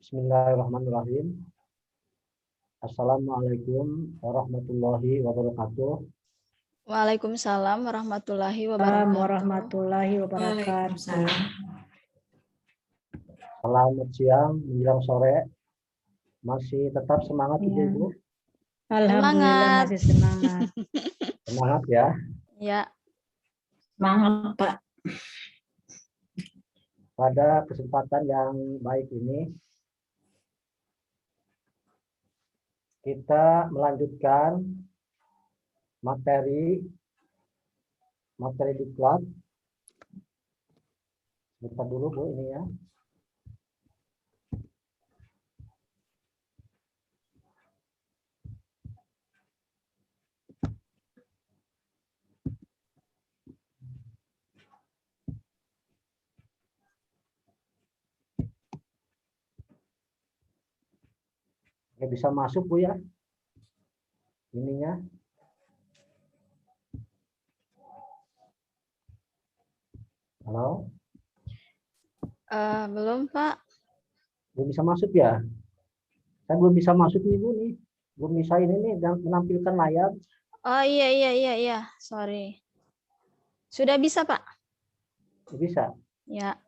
Bismillahirrahmanirrahim. Assalamualaikum warahmatullahi wabarakatuh. Waalaikumsalam warahmatullahi wabarakatuh. Selamat siang menjelang sore. Masih tetap semangat Ibu? Alhamdulillah masih semangat. Semangat ya. Ya. Semangat Pak. Pada kesempatan yang baik ini kita melanjutkan materi diklat. Bentar dulu Bu ini ya. Nggak bisa masuk Bu ya. Ininya. Halo? Belum Pak. Belum bisa masuk ya? Saya belum bisa masuk nih Bu nih. Belum bisa ini nih dan menampilkan layar. Oh iya. Sorry. Sudah bisa Pak? Bisa. Ya.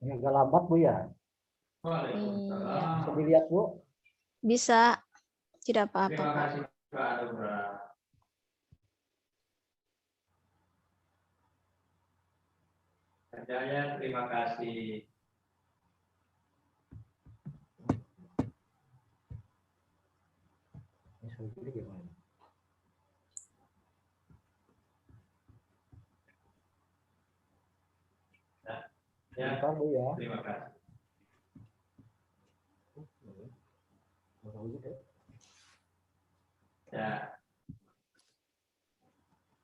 Ini agak lambat Bu ya. Iya. Bisa dilihat Bu. Bisa. Tidak apa-apa Terima Pak. kasih Pak Arura. Kerjanya terima kasih. Ya, Bu ya. terima kasih. Ya,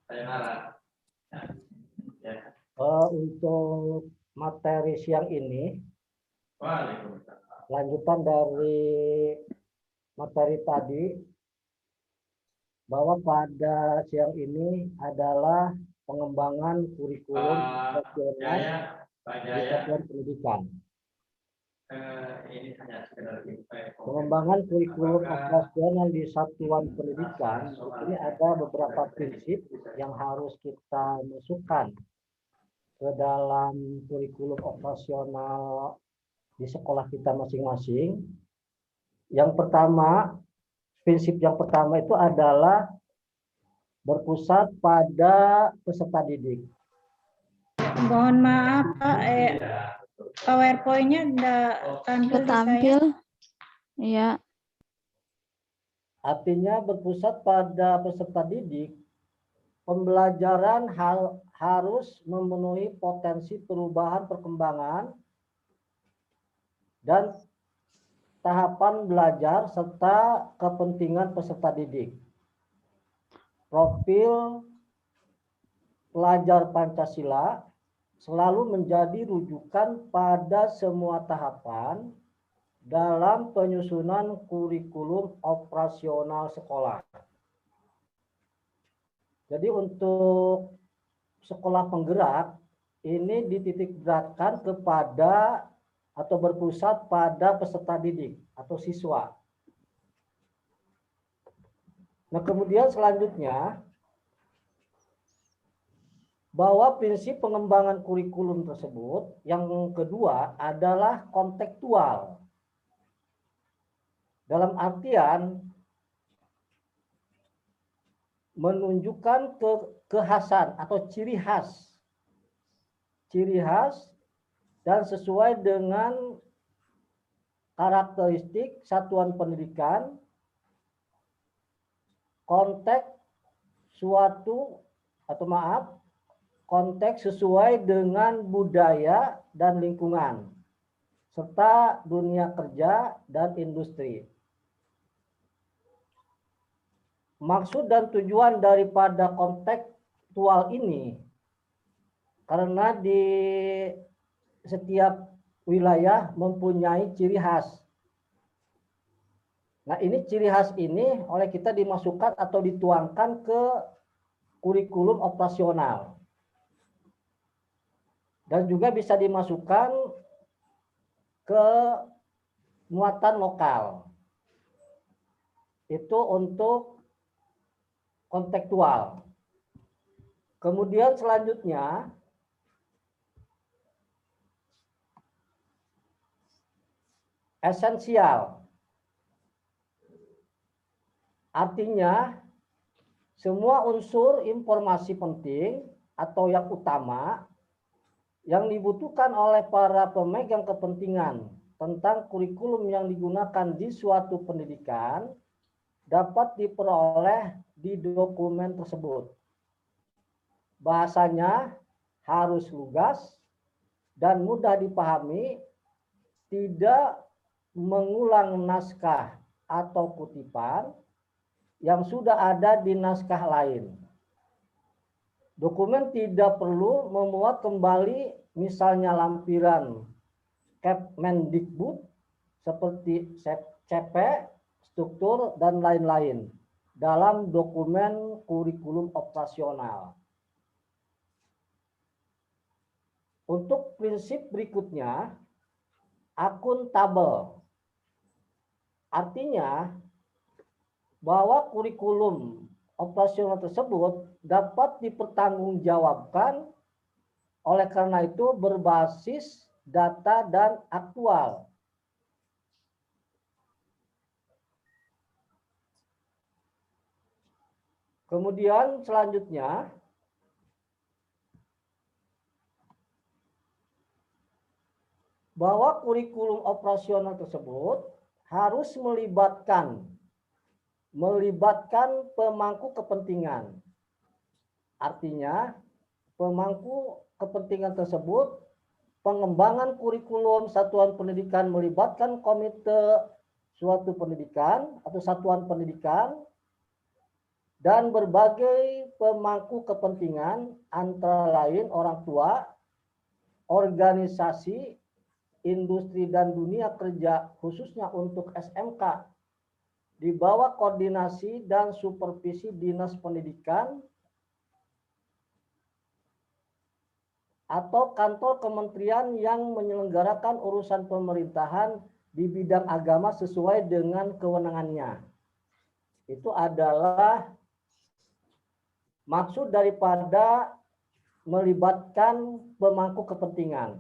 saya harap. Ya. Untuk materi siang ini, Waalaikumsalam. lanjutan dari materi tadi, bahwa pada siang ini adalah pengembangan kurikulum profesional Pak di Jaya, satuan pendidikan. ini hanya sekedar info. Pengembangan kurikulum operasional di satuan pendidikan, ini ada beberapa prinsip yang harus kita masukkan ke dalam kurikulum operasional di sekolah kita masing-masing. Yang pertama, prinsip yang pertama itu adalah berpusat pada peserta didik. Mohon maaf Pak, PowerPoint-nya enggak Tampil. Iya. Artinya berpusat pada peserta didik, pembelajaran harus memenuhi potensi perubahan perkembangan dan tahapan belajar serta kepentingan peserta didik. Profil pelajar Pancasila selalu menjadi rujukan pada semua tahapan dalam penyusunan kurikulum operasional sekolah. Jadi untuk sekolah penggerak ini dititikberatkan kepada atau berpusat pada peserta didik atau siswa. Nah, kemudian selanjutnya bahwa prinsip pengembangan kurikulum tersebut yang kedua adalah kontekstual. Dalam artian menunjukkan kekhasan atau ciri khas dan sesuai dengan karakteristik satuan pendidikan, konteks sesuai dengan budaya dan lingkungan, serta dunia kerja dan industri. maksud dan tujuan daripada kontekstual ini, karena di setiap wilayah mempunyai ciri khas. Nah, ini ciri khas ini oleh kita dimasukkan atau dituangkan ke kurikulum operasional. Dan juga bisa dimasukkan ke muatan lokal. Itu untuk kontekstual. Kemudian selanjutnya, esensial. Artinya, semua unsur informasi penting atau yang utama yang dibutuhkan oleh para pemegang kepentingan tentang kurikulum yang digunakan di suatu pendidikan dapat diperoleh di dokumen tersebut. Bahasanya harus lugas dan mudah dipahami, tidak mengulang naskah atau kutipan yang sudah ada di naskah lain. Dokumen tidak perlu memuat kembali misalnya lampiran Kemendikbud seperti CP, struktur, dan lain-lain dalam dokumen kurikulum operasional. Untuk prinsip berikutnya, akuntabel. Artinya bahwa kurikulum operasional tersebut dapat dipertanggungjawabkan, oleh karena itu berbasis data dan aktual. Kemudian selanjutnya, bahwa kurikulum operasional tersebut harus melibatkan pemangku kepentingan. Artinya, pemangku kepentingan tersebut, pengembangan kurikulum satuan pendidikan melibatkan komite suatu pendidikan atau satuan pendidikan, dan berbagai pemangku kepentingan antara lain orang tua, organisasi, industri, dan dunia kerja khususnya untuk SMK di bawah koordinasi dan supervisi Dinas Pendidikan atau kantor kementerian yang menyelenggarakan urusan pemerintahan di bidang agama sesuai dengan kewenangannya. Itu adalah maksud daripada melibatkan pemangku kepentingan.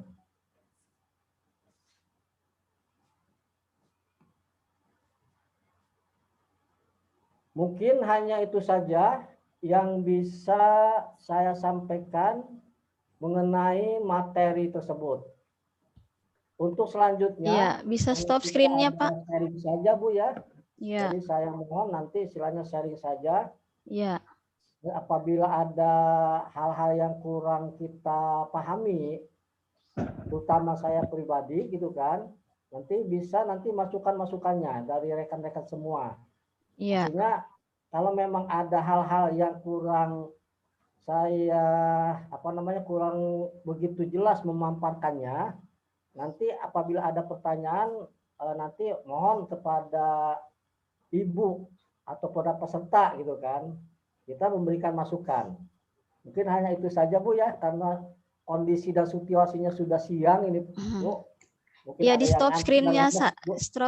Mungkin hanya itu saja yang bisa saya sampaikan mengenai materi tersebut. Untuk selanjutnya, Iya, bisa stop screen-nya, Pak. Sharing saja, Bu, ya. Iya. Jadi saya mohon nanti istilahnya sharing saja. Iya. Apabila ada hal-hal yang kurang kita pahami, terutama saya pribadi gitu kan, nanti bisa masukan-masukannya dari rekan-rekan semua. Iya. Artinya kalau memang ada hal-hal yang kurang saya kurang begitu jelas memaparkannya, nanti apabila ada pertanyaan nanti mohon kepada Ibu atau pada peserta gitu kan, kita memberikan masukan. Mungkin hanya itu saja, Bu, ya, karena kondisi dan situasinya sudah siang ini, Bu. Ya, di stop screen-nya,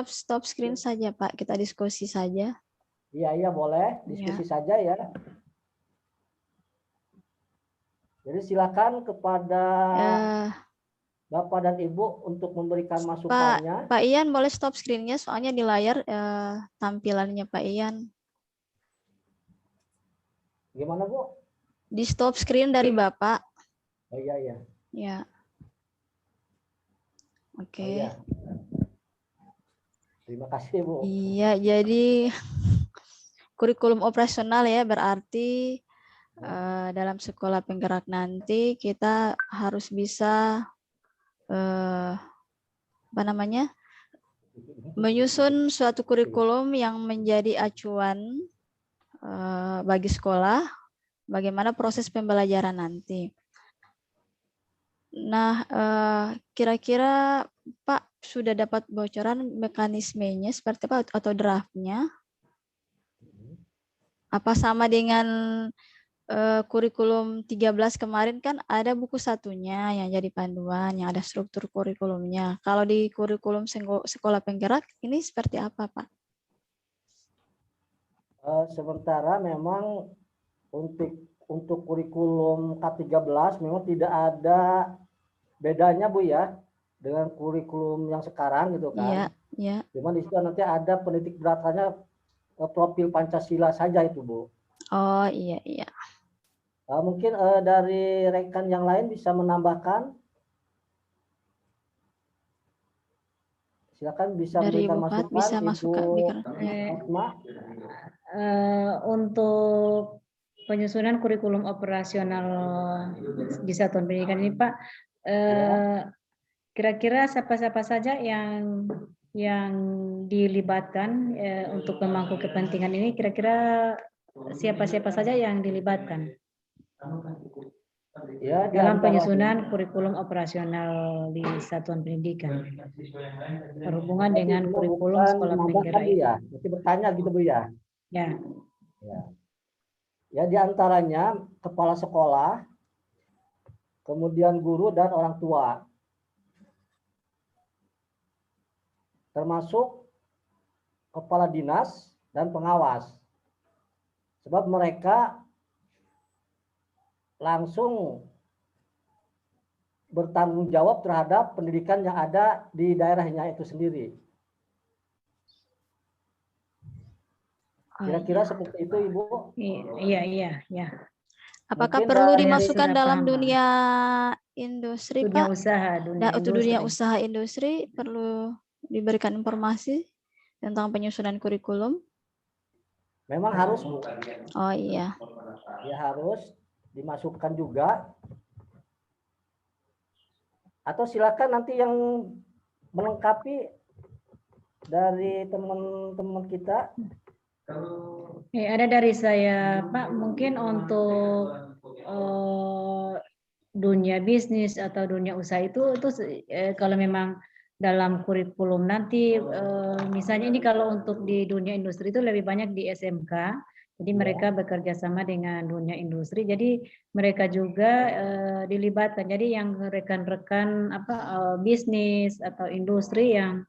stop screen saja, Pak. Kita diskusi saja. Iya, boleh diskusi saja ya. Jadi silakan kepada Bapak dan Ibu untuk memberikan masukannya. Pak Ian boleh stop screen-nya, soalnya di layar tampilannya Pak Ian. Gimana, Bu? Di stop screen dari Bapak. Oh iya. Ya. Oke. Oh, iya. Terima kasih, Bu. Iya, jadi kurikulum operasional ya, berarti dalam sekolah penggerak nanti kita harus bisa menyusun suatu kurikulum yang menjadi acuan bagi sekolah, bagaimana proses pembelajaran nanti. Nah, kira-kira Pak sudah dapat bocoran mekanismenya seperti apa atau draftnya? Apa sama dengan kurikulum 13 kemarin kan ada buku satunya yang jadi panduan, yang ada struktur kurikulumnya. Kalau di kurikulum sekolah penggerak ini seperti apa, Pak? Sementara memang untuk kurikulum K13 memang tidak ada bedanya Bu ya dengan kurikulum yang sekarang gitu kan. Iya, iya. Cuman di situ nanti ada penitik beratnya profil Pancasila saja itu Bu. Oh iya iya. Mungkin dari rekan yang lain bisa menambahkan. Silakan bisa Dari memberikan Ibu Pat masukan. bisa Ibu masukkan. Fatma. Untuk penyusunan kurikulum operasional di satuan pendidikan ini Pak, kira-kira siapa-siapa saja yang dilibatkan untuk memangku kepentingan ini, kira-kira siapa-siapa saja yang dilibatkan Ya, dalam penyusunan kurikulum operasional di satuan pendidikan berhubungan dengan kurikulum sekolah penggerak Bu ya. Nanti bertanya gitu Bu ya. Ya. Ya, diantaranya kepala sekolah, kemudian guru dan orang tua, termasuk kepala dinas dan pengawas. Sebab mereka langsung bertanggung jawab terhadap pendidikan yang ada di daerahnya itu sendiri. Kira-kira seperti itu Ibu? Iya. Apakah Mungkin perlu dari dimasukkan dalam paham. dunia industri, Dunia Pak? usaha, Untuk dunia usaha industri perlu diberikan informasi tentang penyusunan kurikulum? Memang harus Bu. Oh iya. Ya harus dimasukkan juga. Atau silakan nanti yang melengkapi dari teman-teman kita. Ada dari saya Pak, mungkin untuk dunia bisnis atau dunia usaha itu kalau memang dalam kurikulum nanti misalnya ini kalau untuk di dunia industri itu lebih banyak di SMK, jadi mereka bekerja sama dengan dunia industri, jadi mereka juga dilibatkan, jadi yang rekan-rekan bisnis atau industri yang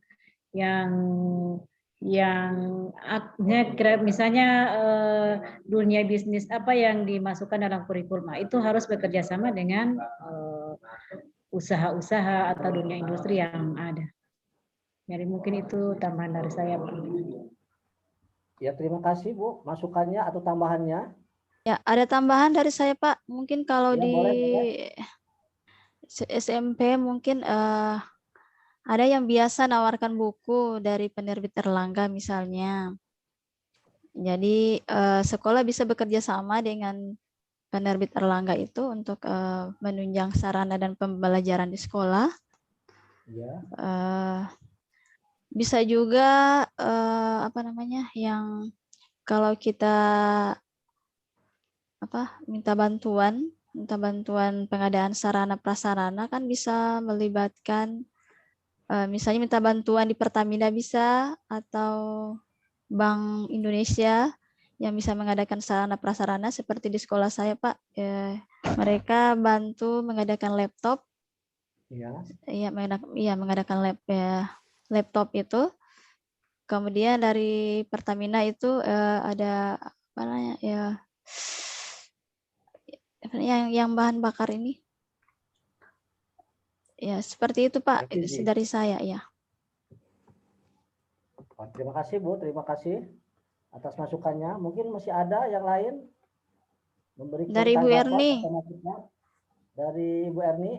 misalnya dunia bisnis apa yang dimasukkan dalam kurikulum itu harus bekerja sama dengan usaha-usaha atau dunia industri yang ada. Jadi mungkin itu tambahan dari saya, Pak. Ya, terima kasih Bu masukannya atau tambahannya. Ya, ada tambahan dari saya Pak. Mungkin kalau Ya, di boleh. SMP mungkin ada yang biasa nawarkan buku dari penerbit Erlangga misalnya. Jadi sekolah bisa bekerja sama dengan penerbit Erlangga itu untuk menunjang sarana dan pembelajaran di sekolah. Ya. Bisa juga yang kalau kita minta bantuan pengadaan sarana prasarana kan bisa melibatkan misalnya minta bantuan di Pertamina bisa atau Bank Indonesia yang bisa mengadakan sarana prasarana seperti di sekolah saya Pak, mereka bantu mengadakan laptop, mengadakan laptop itu, kemudian dari Pertamina itu ada apa namanya yang bahan bakar ini, ya seperti itu Pak dari saya ya. Terima kasih Bu, terima kasih atas masukannya. Mungkin masih ada yang lain memberikan dari Ibu Erni. Dari Ibu Erni.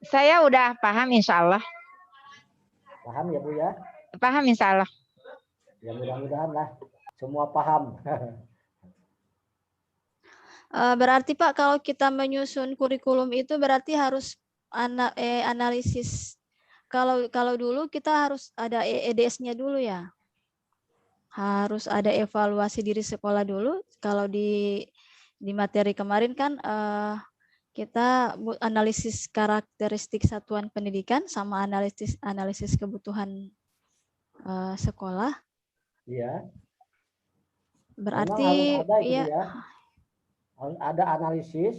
Saya udah paham insya Allah. Paham ya Bu ya? Paham insya Allah. Ya mudah-mudahan lah semua paham. Berarti Pak kalau kita menyusun kurikulum itu berarti harus analisis. Kalau dulu kita harus ada EDS-nya dulu ya. harus ada evaluasi diri sekolah dulu. Kalau di materi kemarin kan kita analisis karakteristik satuan pendidikan sama analisis kebutuhan sekolah. Iya. Berarti Memang harus ada itu ya, ya. Harus ada analisis.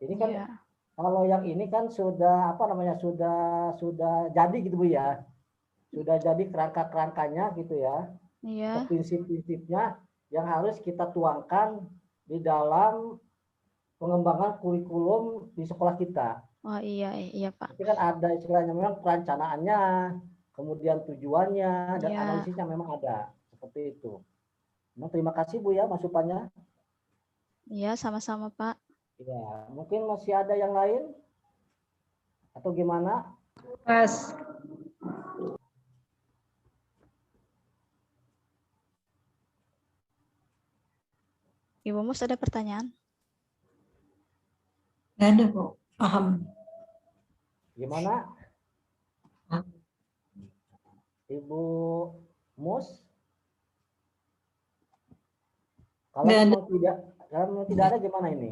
Ini kan ya, kalau yang ini kan sudah apa namanya sudah jadi gitu Bu ya. Sudah jadi kerangka-kerangkanya gitu ya. ya. Prinsip-prinsipnya yang harus kita tuangkan di dalam pengembangan kurikulum di sekolah kita. Oh iya Pak. Tapi kan ada istilahnya memang perencanaannya, kemudian tujuannya dan Ya. analisisnya memang ada seperti itu. Nah, terima kasih Bu ya masukannya. Iya, sama-sama Pak. Ya, mungkin masih ada yang lain atau gimana? Pas. Ibu Mus ada pertanyaan? Nggak ada, Bu. Paham. Gimana? Ibu Mus? Kalau Nggak ada. memang tidak ada gimana ini?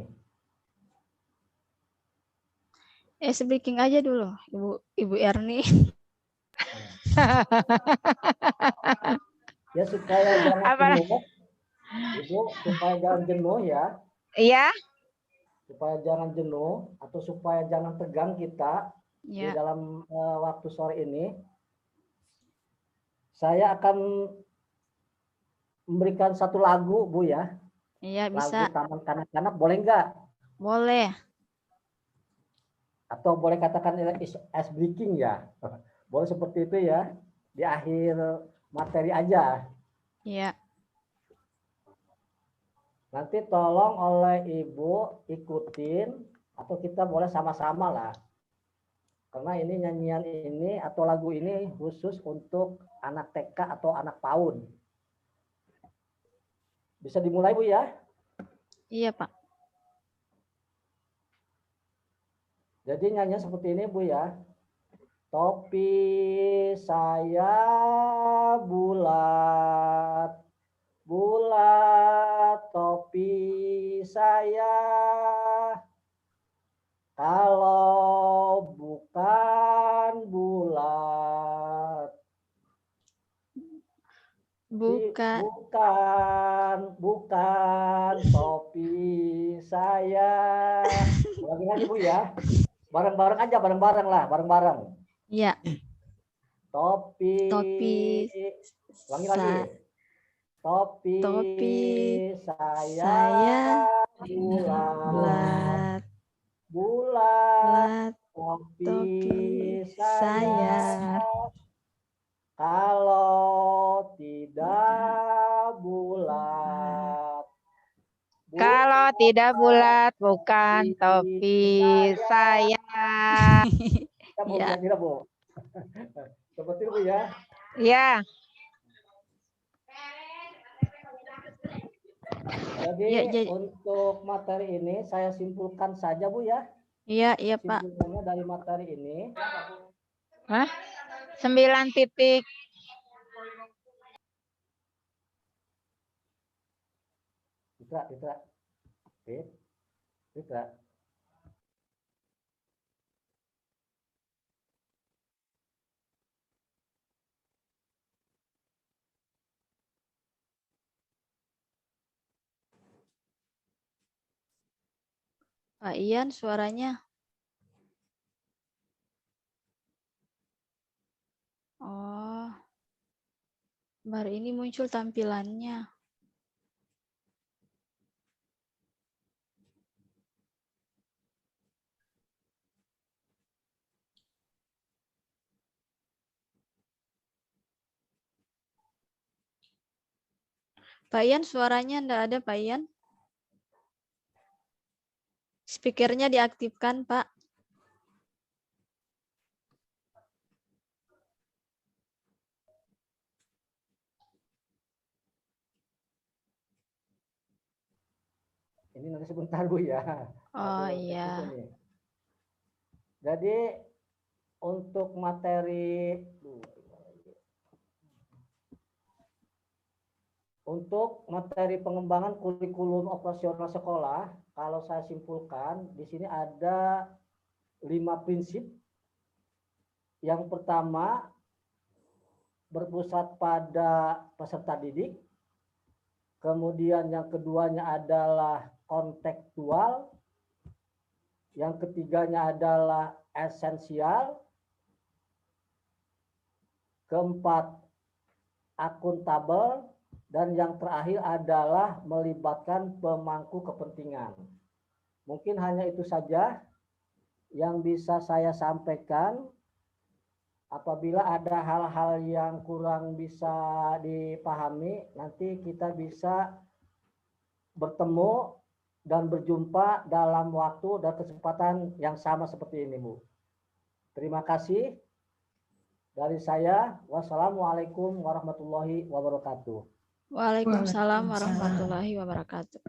Speaking aja dulu, Ibu Erni. Ya supaya jangan Apa? jenuh, Ibu, supaya jangan jenuh ya, Iya, supaya jangan jenuh atau supaya jangan tegang kita di Ya, dalam waktu sore ini. Saya akan memberikan satu lagu, Bu ya. iya Lagu bisa. Taman Kanak-Kanak, boleh nggak? Boleh. Atau boleh katakan ice breaking ya. Boleh seperti itu ya. Di akhir materi aja. Iya. Nanti tolong oleh Ibu ikutin atau kita boleh sama-sama lah. Karena ini nyanyian ini atau lagu ini khusus untuk anak TK atau anak PAUD. Bisa dimulai Bu ya. Iya Pak. Jadi nyanyian seperti ini Bu ya. Topi saya bulat, bulat topi saya. Kalau bukan bulat, bukan topi saya. Lagi lagi Bu ya. Bareng-bareng aja, bareng-bareng lah, bareng-bareng. Iya. Topi. Ulangi lagi. Topi saya bulat. Bulat topi saya. Kalau tidak bulat. kalau tidak bulat bukan topi saya. Kita mau Ya. tidak Bu. Seperti itu ya. Ya, Jadi Ya. untuk materi ini saya simpulkan saja Bu ya. Iya Pak. Simpulkannya dari materi ini. hah? 9 titik. Tidak. Pak Ian suaranya. Oh. Baru ini muncul tampilannya. Pak Ian suaranya enggak ada Pak Ian. Speakernya diaktifkan Pak. Ini nanti sebentar Bu ya. Oh Ada iya. teknisnya nih. Jadi untuk materi Untuk materi pengembangan kurikulum operasional sekolah, kalau saya simpulkan, di sini ada 5 prinsip. Yang pertama, berpusat pada peserta didik. Kemudian yang keduanya adalah kontekstual. Yang ketiganya adalah esensial. Keempat, akuntabel. Dan yang terakhir adalah melibatkan pemangku kepentingan. Mungkin hanya itu saja yang bisa saya sampaikan. Apabila ada hal-hal yang kurang bisa dipahami, nanti kita bisa bertemu dan berjumpa dalam waktu dan kesempatan yang sama seperti ini, Bu. Terima kasih. Dari saya, wassalamualaikum warahmatullahi wabarakatuh. Waalaikumsalam warahmatullahi wabarakatuh.